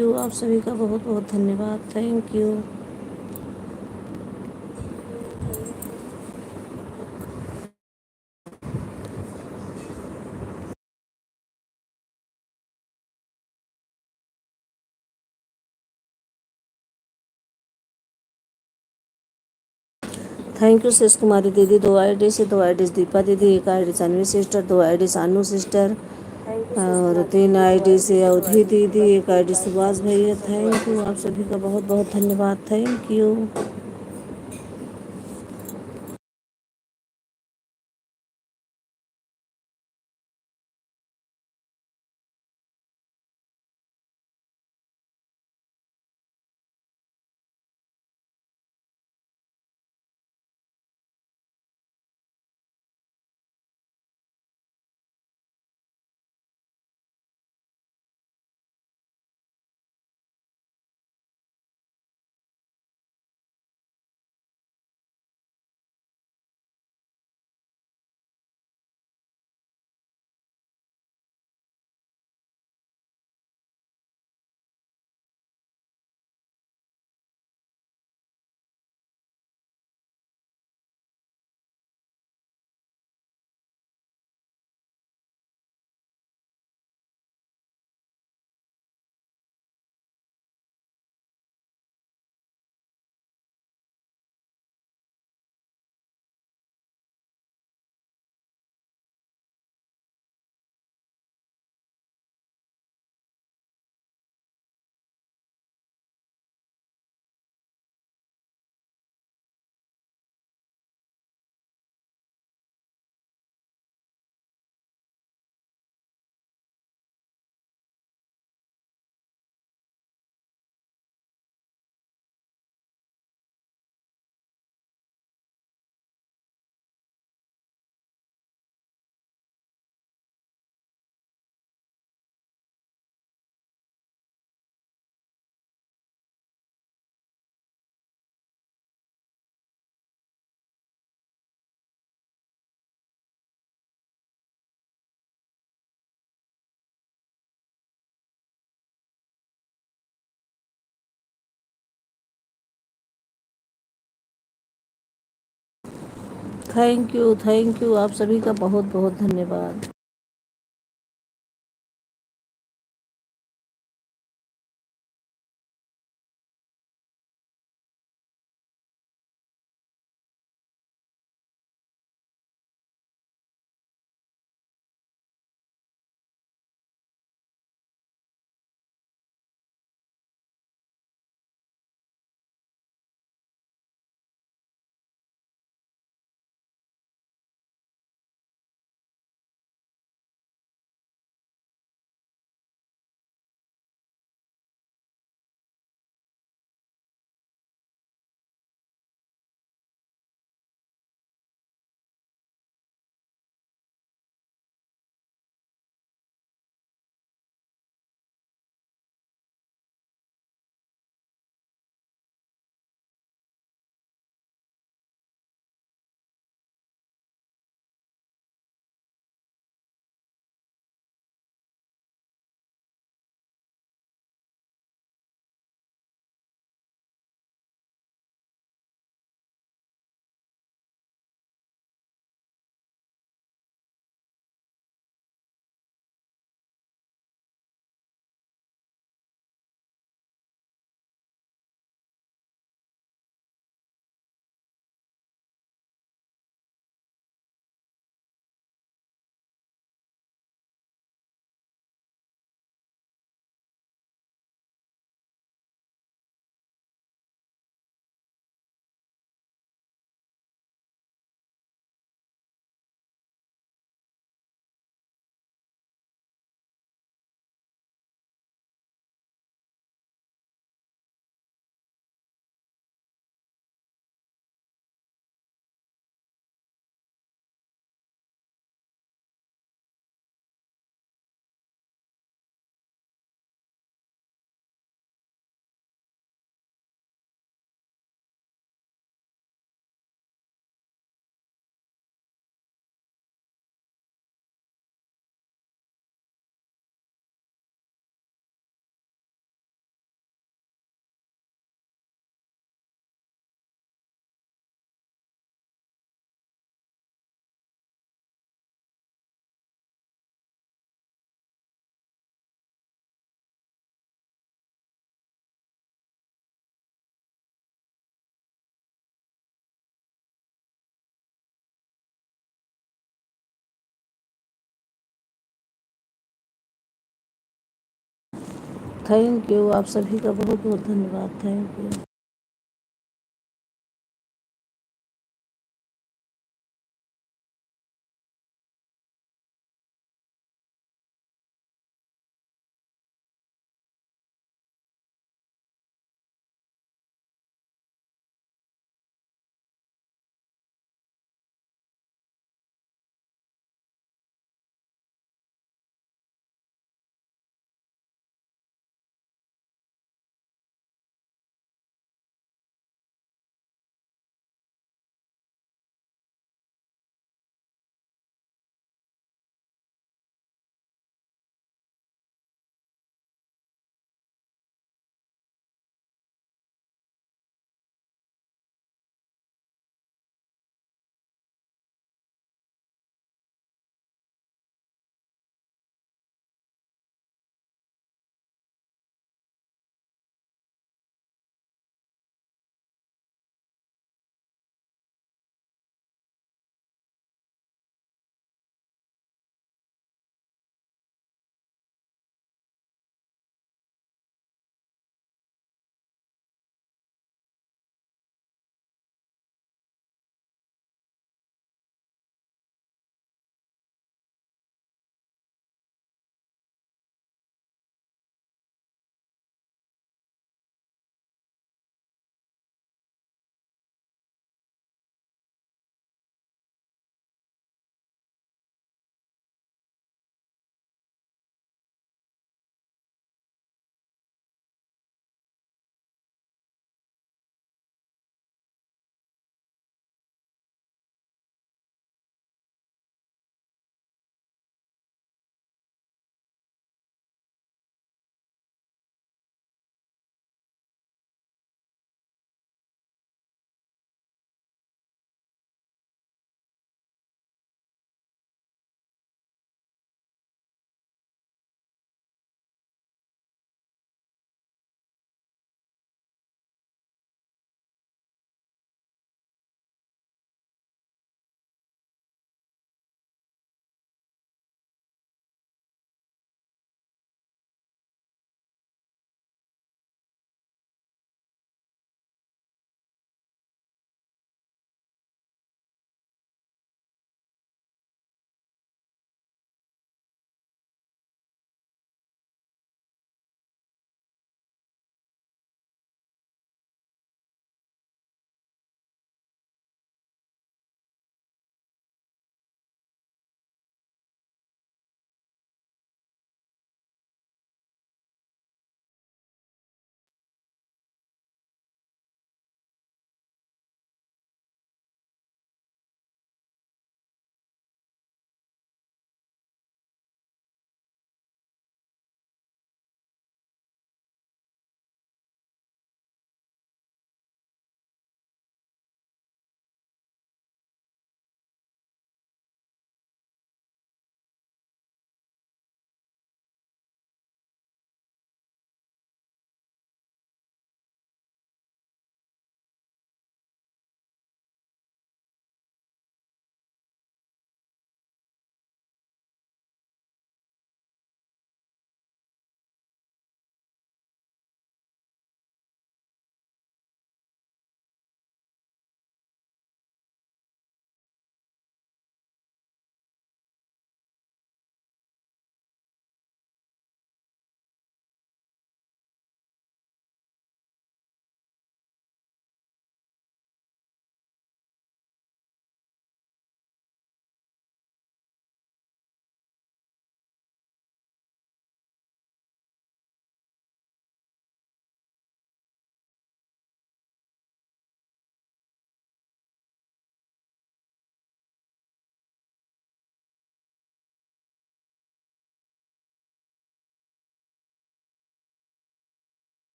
you आप सभी का बहुत बहुत धन्यवाद। Thank you. थैंक यू शेष कुमारी दीदी। 2 आईडी से, 2 आईडी दीपा दीदी, 1 आईडी सानवी सिस्टर, 2 आईडी सानू सिस्टर और 3 आईडी से अवधि दीदी, 1 आईडी सुभाष भैया। थैंक यू आप सभी का बहुत बहुत धन्यवाद। Thank you. थैंक यू आप सभी का बहुत बहुत धन्यवाद। थैंक यू, आप सभी का बहुत बहुत धन्यवाद। Thank you.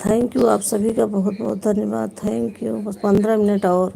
थैंक यू, आप सभी का बहुत बहुत धन्यवाद। Thank you. बस 15 मिनट और।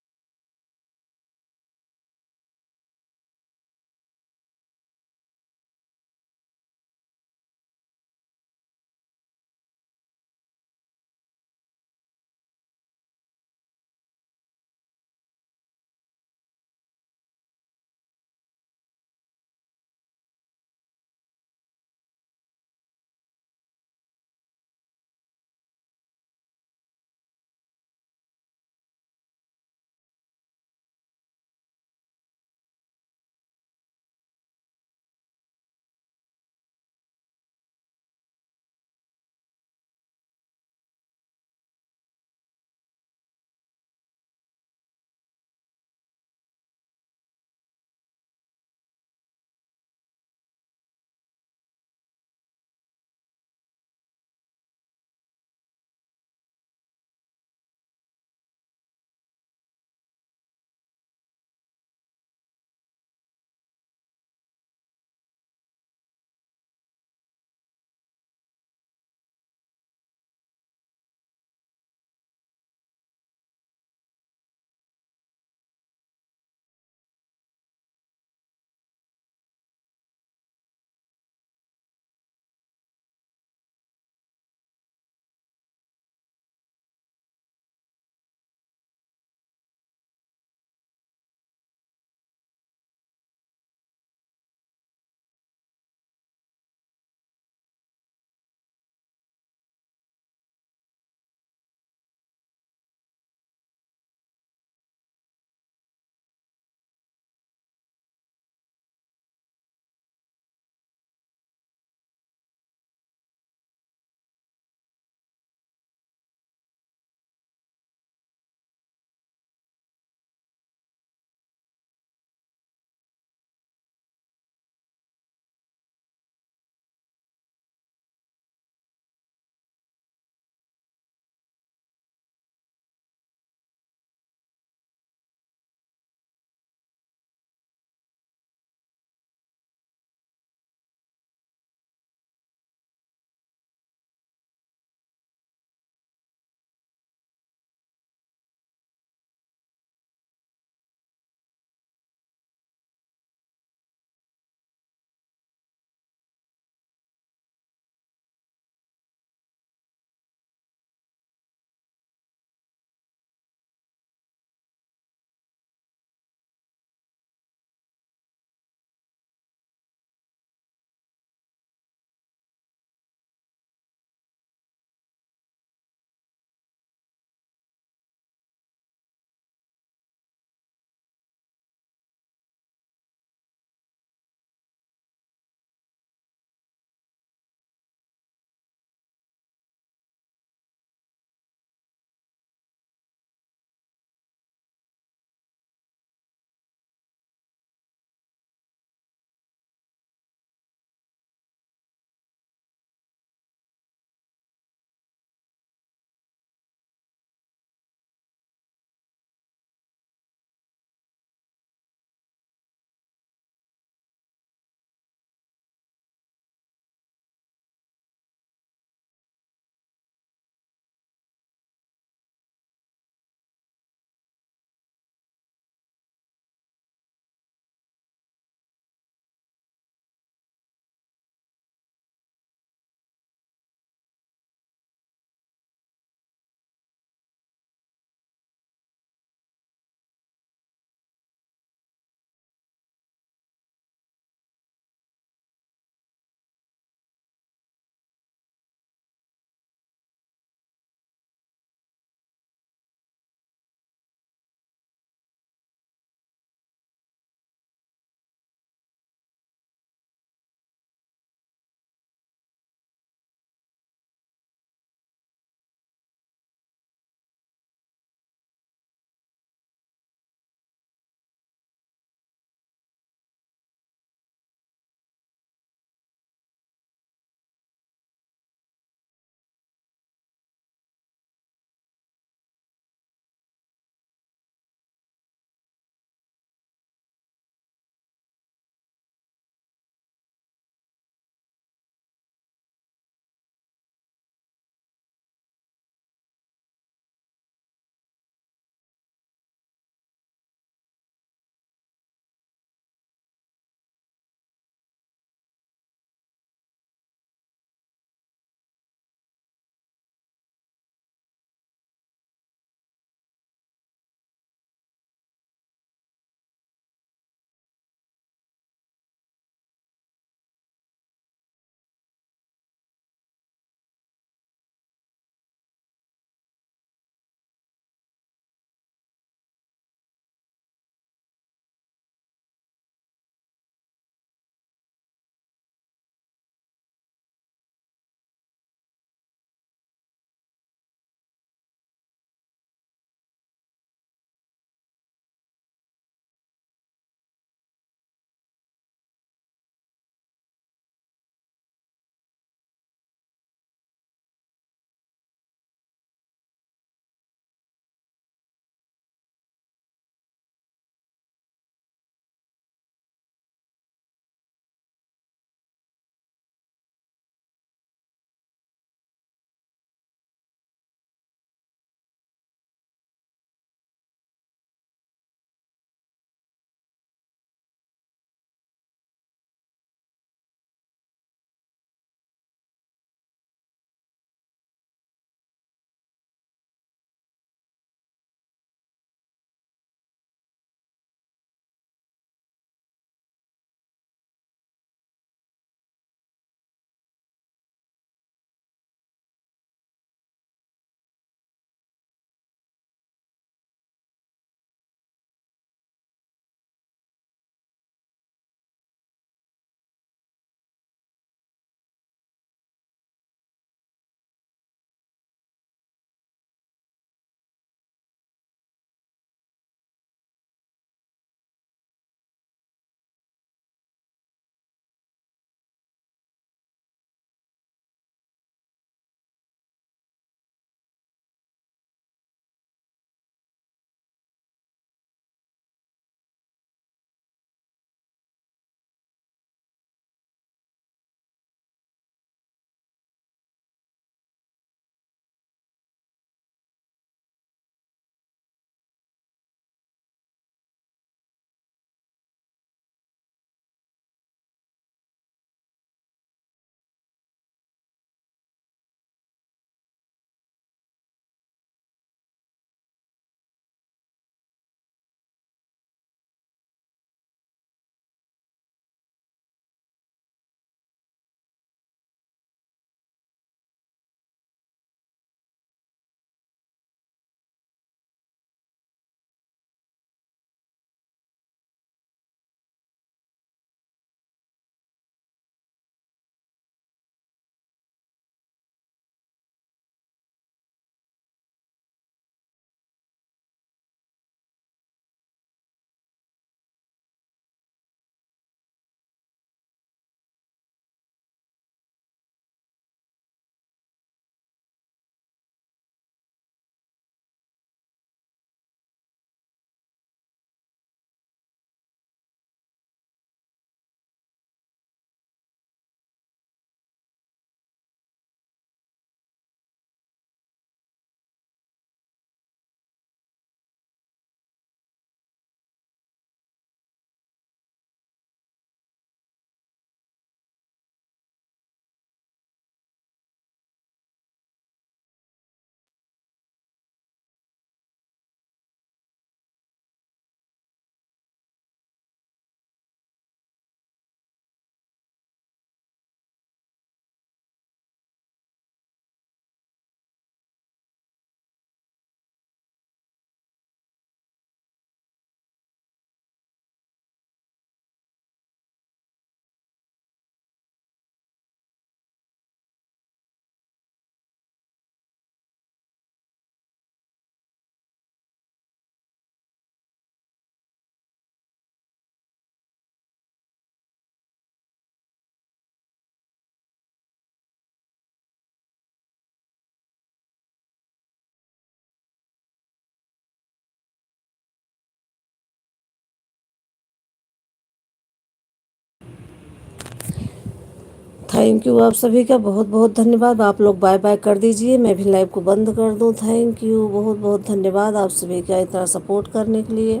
थैंक यू, आप सभी का बहुत बहुत धन्यवाद। आप लोग बाय बाय कर दीजिए, मैं भी लाइव को बंद कर दूं। थैंक यू, बहुत बहुत धन्यवाद आप सभी का इतना सपोर्ट करने के लिए।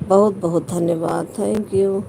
बहुत बहुत धन्यवाद। Thank you.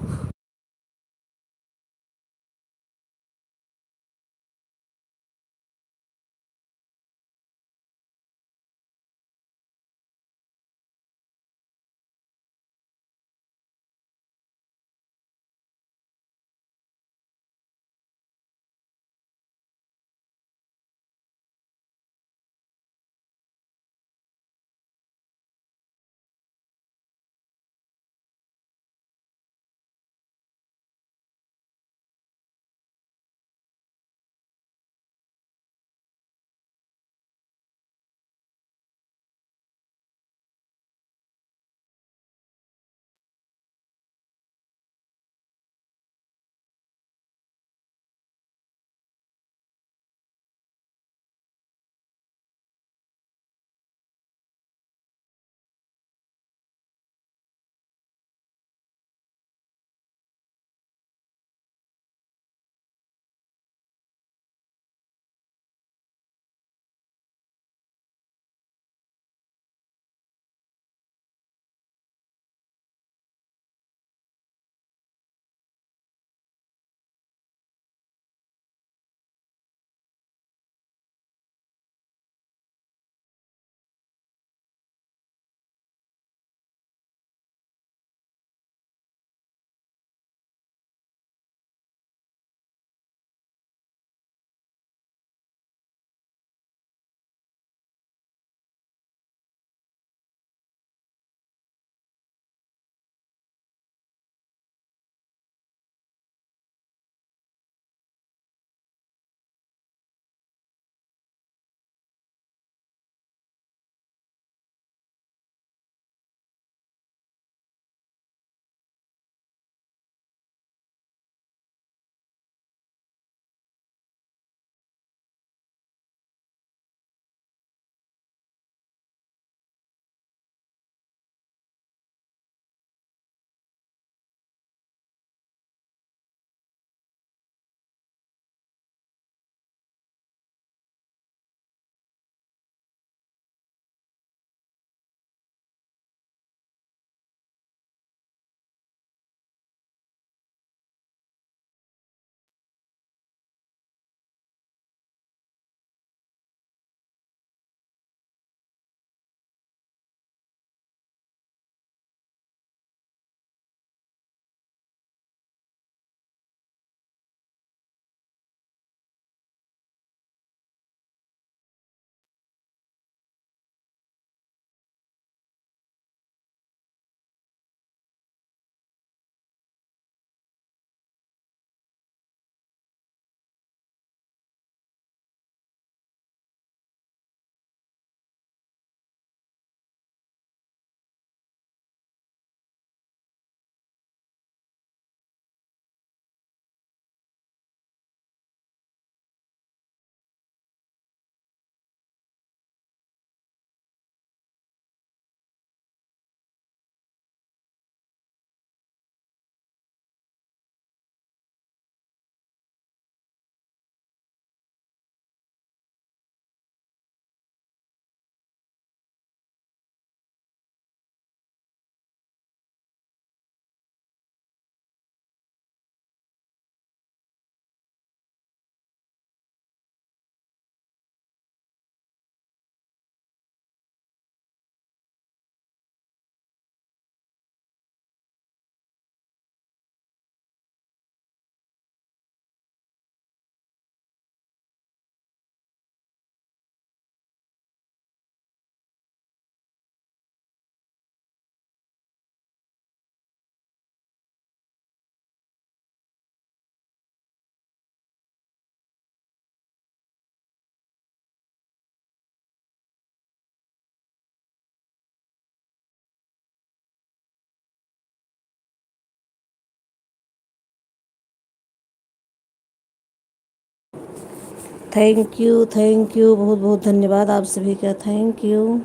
थैंक यू, बहुत बहुत धन्यवाद आप सभी का। Thank you.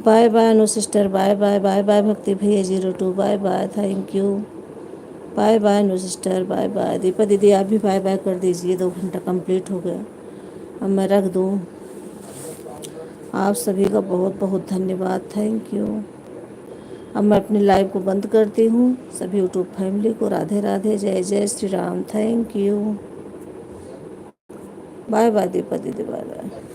Bye bye Anu sister, bye bye, bye bye Bhakti भैया 02, bye bye, thank you, bye bye Anu sister, bye bye. Deepa दीदी आप भी बाय बाय कर दीजिए, 2 घंटा कंप्लीट हो गया, अब मैं रख दूँ। आप सभी का बहुत बहुत धन्यवाद, थैंक यू। अब मैं अपनी लाइव को बंद करती हूँ। सभी यूट्यूब फैमिली को राधे राधे, जय जय Shri Ram, thank you, bye bye Deepa दीदी, बाय बाय।